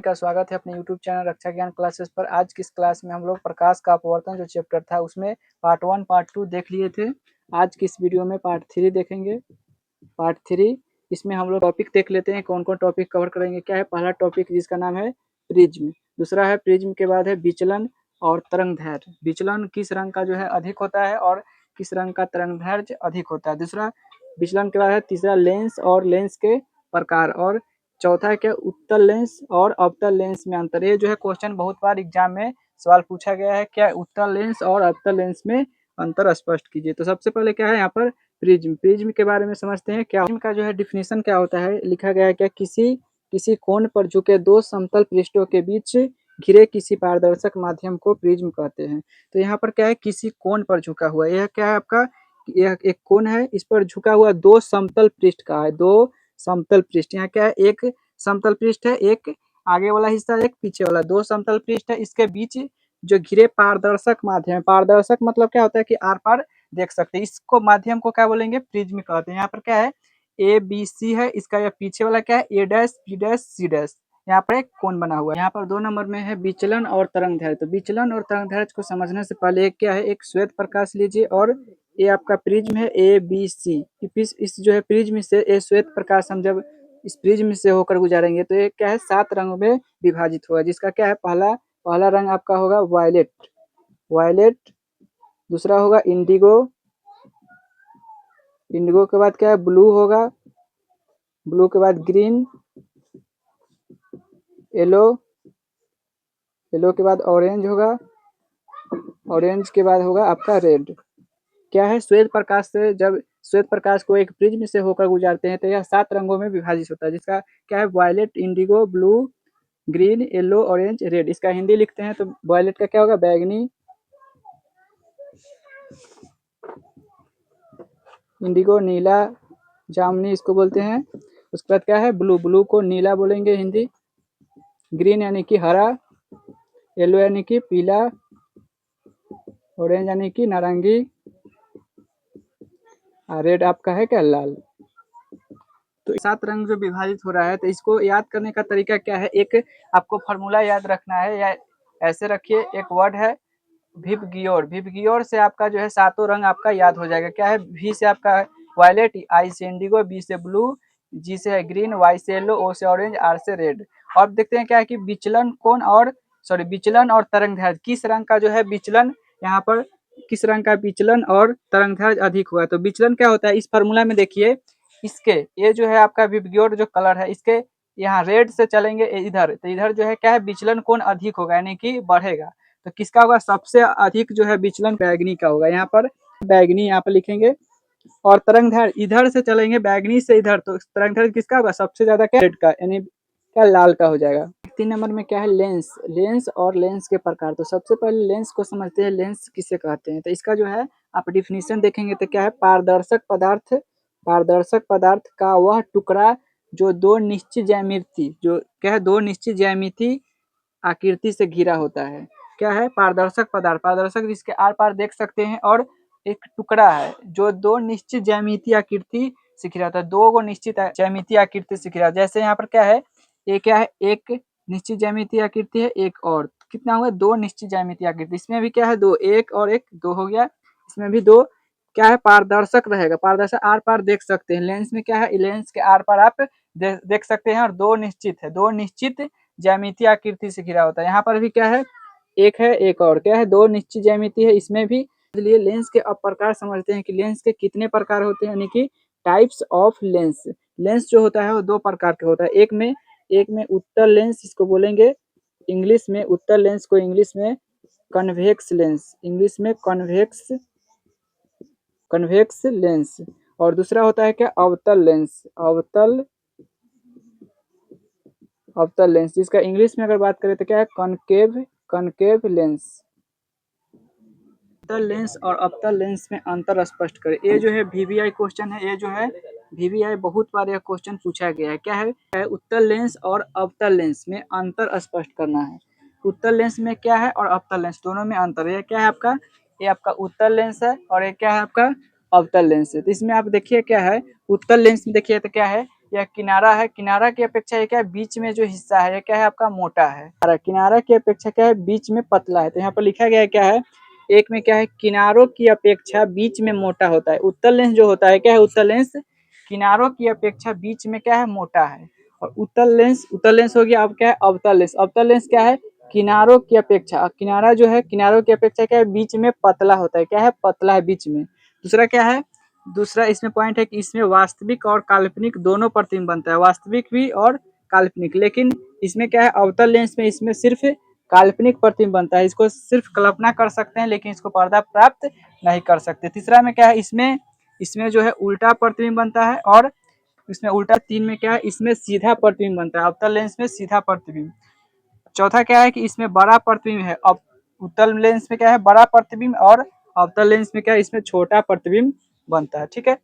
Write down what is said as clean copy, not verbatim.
का स्वागत है अपने यूट्यूब चैनल रक्षा ज्ञान क्लासेस पर। आज की इस क्लास में हम लोग प्रकाश का अपवर्तन जो चैप्टर था उसमें पार्ट 1 पार्ट 2 देख लिए थे। आज की इस वीडियो में पार्ट 3 देखेंगे। पार्ट 3 इसमें हम लोग टॉपिक देख लेते हैं, कौन कौन टॉपिक कवर करेंगे। क्या है पहला टॉपिक जिसका नाम है प्रिज्म, दूसरा है प्रिज्म के बाद है विचलन और तरंग दैर्ध्य। विचलन किस रंग का जो है अधिक होता है और किस रंग का तरंग दैर्ध्य अधिक होता है। दूसरा विचलन के बाद है तीसरा लेंस और लेंस के प्रकार, और चौथा है क्या उत्तल लेंस और अवतल लेंस में अंतर। ये जो है क्वेश्चन बहुत बार एग्जाम में सवाल पूछा गया है, क्या उत्तल लेंस और अवतल लेंस में अंतर स्पष्ट कीजिए। तो सबसे पहले क्या है यहाँ पर प्रिज्म। प्रिज्म के बारे में समझते हैं। क्या प्रिज्म का जो है डिफिनेशन क्या होता है, लिखा गया है क्या किसी कोण पर झुके दो समतल पृष्ठों के बीच घिरे किसी पारदर्शक माध्यम को प्रिज्म कहते हैं। तो यहाँ पर क्या है किसी कोण पर झुका हुआ, यह क्या है आपका, यह एक कोण है, इस पर झुका हुआ दो समतल पृष्ठ का है, दो समतल पृष्ठ। यहाँ क्या है एक समतल पृष्ठ है, एक आगे वाला हिस्सा एक पीछे वाला, दो समतल पृष्ठ है, इसके बीच जो घिरे पारदर्शक माध्यम। पारदर्शक मतलब क्या होता है कि आर पार देख सकते हैं, इसको माध्यम को क्या बोलेंगे प्रिज्म कहते हैं। यहाँ पर क्या है ए बी सी है, इसका यह पीछे वाला क्या है A dash B dash C dash. यहाँ पर एक कोण बना हुआ है। यहाँ पर 2 नंबर में है विचलन और तरंग दैर्ध्य। तो विचलन और तरंग दैर्ध्य को समझने से पहले एक क्या है एक श्वेत प्रकाश लीजिए, और ये आपका प्रिज्म है ए बी सी। इस जो है प्रिज्म से ये श्वेत प्रकाश हम जब इस प्रिज्म से होकर गुजारेंगे तो ये क्या है 7 रंगों में विभाजित होगा, जिसका क्या है पहला रंग आपका होगा वायलेट, वायलेट। दूसरा होगा इंडिगो, इंडिगो के बाद क्या है ब्लू होगा, ब्लू के बाद ग्रीन, येलो, येलो के बाद ऑरेंज होगा, ऑरेंज के बाद होगा आपका रेड। क्या है श्वेत प्रकाश से जब श्वेत प्रकाश को एक प्रिज्म से होकर गुजारते हैं तो यह 7 रंगों में विभाजित होता है, जिसका क्या है violet, indigo, blue, green, yellow, orange, red. इसका हिंदी लिखते हैं तो वायलेट का क्या होगा बैगनी, इंडिगो नीला, जामुनी इसको बोलते हैं। उसके बाद क्या है ब्लू, ब्लू को नीला बोलेंगे हिंदी, ग्रीन यानी कि हरा, येलो यानी कि पीला, ऑरेंज यानी कि नारंगी, रेड आपका है क्या लाल। तो 7 रंग जो विभाजित हो रहा है तो इसको याद करने का तरीका क्या है, एक आपको फार्मूला याद रखना है, या ऐसे रखिए एक वर्ड है विबगियोर। विबगियोर से आपका जो है 7 रंग आपका याद हो जाएगा। क्या है वी से आपका वायलेट, आई से इंडिगो, बी से ब्लू, जी से है ग्रीन, वाई से येलो, ओ से ऑरेंज, आर से रेड। और देखते हैं क्या है कि विचलन कोण और विचलन और तरंग दैर्ध्य, किस रंग का जो है विचलन, यहाँ पर किस रंग का विचलन और तरंग दैर्ध्य अधिक हुआ। तो विचलन क्या होता है इस फार्मूला में देखिए, इसके ये जो है आपका विबग्योर जो कलर है इसके यहाँ रेड से चलेंगे इधर, तो इधर जो है क्या है विचलन कोण अधिक होगा यानी कि बढ़ेगा। तो किसका होगा सबसे अधिक जो है विचलन बैगनी का होगा, यहाँ पर बैगनी यहाँ पर लिखेंगे। और तरंग दैर्ध्य इधर से चलेंगे बैगनी से इधर, तो तरंग दैर्ध्य किसका होगा सबसे ज्यादा क्या रेड का यानी क्या लाल का हो जाएगा। 3 नंबर में क्या है लेंस, लेंस और लेंस के प्रकार। तो सबसे पहले लेंस को समझते हैं, लेंस किसे कहते हैं। तो इसका जो है आप डिफिनीशन देखेंगे तो क्या है पारदर्शक पदार्थ का वह टुकड़ा जो दो निश्चित ज्यामिति जो क्या है दो निश्चित ज्यामिति आकृति से घिरा होता है। क्या है पारदर्शक पदार्थ, पारदर्शक जिसके आर पार देख सकते हैं, और एक टुकड़ा है जो दो निश्चित ज्यामिति आकृति से घिरा होता है, दो को निश्चित ज्यामिति आकृति से घिरा। जैसे यहाँ पर क्या है ये क्या है एक निश्चित ज्यामिति आकृति है, एक और कितना हुआ दो निश्चित ज्यामिति आकृति। इसमें भी क्या है दो, एक और एक दो हो गया, इसमें भी दो। क्या है पारदर्शक रहेगा, पारदर्शक आर पार देख सकते हैं। लेंस में क्या है लेंस के आर पार आप देख सकते हैं, और दो निश्चित है, दो निश्चित ज्यामिति आकृति से घिरा होता है। यहाँ पर भी क्या है एक है एक और क्या है दो निश्चित ज्यामिति है, इसमें भी। इसलिए लेंस के अब प्रकार समझते हैं कि लेंस के कितने प्रकार होते हैं, यानी कि टाइप्स ऑफ लेंस। लेंस जो होता है वो 2 प्रकार के होता है, एक में उत्तल लेंस इसको बोलेंगे इंग्लिश में, उत्तल लेंस को इंग्लिश में कन्वेक्स लेंस, इंग्लिश में कन्वेक्स लेंस। और दूसरा होता है क्या अवतल लेंस, अवतल लेंस जिसका इंग्लिश में अगर बात करें तो क्या है कनकेव लेंस। अवतल लेंस और अवतल लेंस में अंतर स्पष्ट करें। ये जो है वीवीआई क्वेश्चन है, ये जो है वीवीआई बहुत बार यह क्वेश्चन पूछा गया है। क्या है उत्तल लेंस और अवतल लेंस में अंतर स्पष्ट करना है। उत्तल लेंस में क्या है और अवतल लेंस दोनों में अंतर है। ये क्या है आपका, ये आपका उत्तल लेंस है और ये क्या है आपका अवतल लेंस है। तो इसमें आप देखिए क्या है उत्तल लेंस में देखिए तो क्या है यह किनारा है, किनारा की अपेक्षा ये क्या है, बीच में जो हिस्सा है ये क्या है आपका मोटा है, किनारा की अपेक्षा क्या है बीच में पतला है। तो यहाँ पर लिखा गया है क्या है, एक में क्या है किनारों की अपेक्षा बीच में मोटा होता है। उत्तल लेंस जो होता है क्या है, उत्तल लेंस किनारों की अपेक्षा बीच में क्या है मोटा है। और उत्तल लेंस हो गया। अब क्या है अवतल लेंस, अवतल लेंस क्या है किनारों की अपेक्षा, किनारा जो है किनारों की अपेक्षा क्या है बीच में पतला होता है, क्या है पतला है बीच में। दूसरा क्या है, दूसरा इसमें पॉइंट है कि इसमें वास्तविक और काल्पनिक दोनों प्रतिबिंब बनता है, वास्तविक भी और काल्पनिक। लेकिन इसमें क्या है अवतल लेंस में इसमें सिर्फ काल्पनिक प्रतिबिंब बनता है, इसको सिर्फ कल्पना कर सकते हैं लेकिन इसको पर्दा प्राप्त नहीं कर सकते। तीसरा में क्या है, इसमें इसमें जो है उल्टा प्रतिबिंब बनता है, और इसमें उल्टा। तीन में क्या है, इसमें सीधा प्रतिबिंब बनता है, अवतल लेंस में सीधा प्रतिबिंब। चौथा क्या है कि इसमें बड़ा प्रतिबिंब है, अब उत्तल लेंस में क्या है बड़ा प्रतिबिंब, और अवतल लेंस में क्या है इसमें छोटा प्रतिबिंब बनता है। ठीक है।